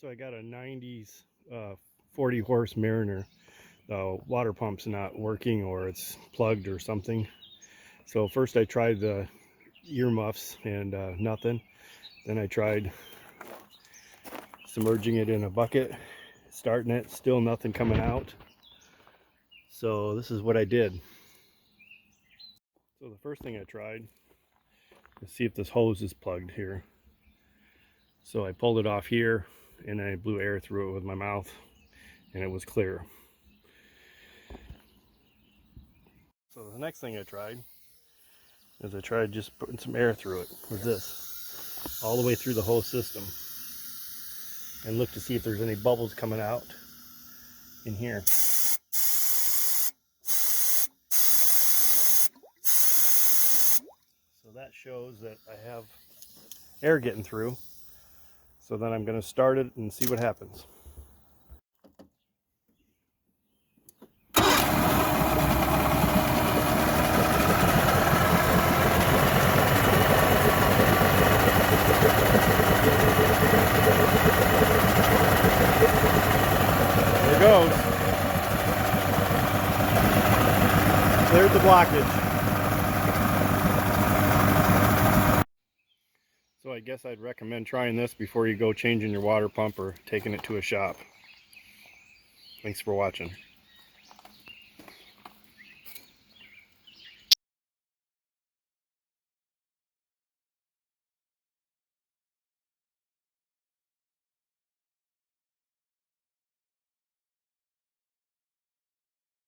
So I got a 90s 40 horse Mariner. The water pump's not working, or it's plugged or something. So first I tried the earmuffs and nothing. Then I tried submerging it in a bucket, starting it, still nothing coming out. So this is what I did. So the first thing I tried is see if this hose is plugged here. So I pulled it off here and I blew air through it with my mouth and it was clear. So the next thing I tried is I tried just putting some air through it with this, all the way through the whole system, and look to see if there's any bubbles coming out in here. So that shows that I have air getting through. So then I'm going to start it and see what happens. There it goes. Cleared the blockage. So I guess I'd recommend trying this before you go changing your water pump or taking it to a shop. Thanks for watching.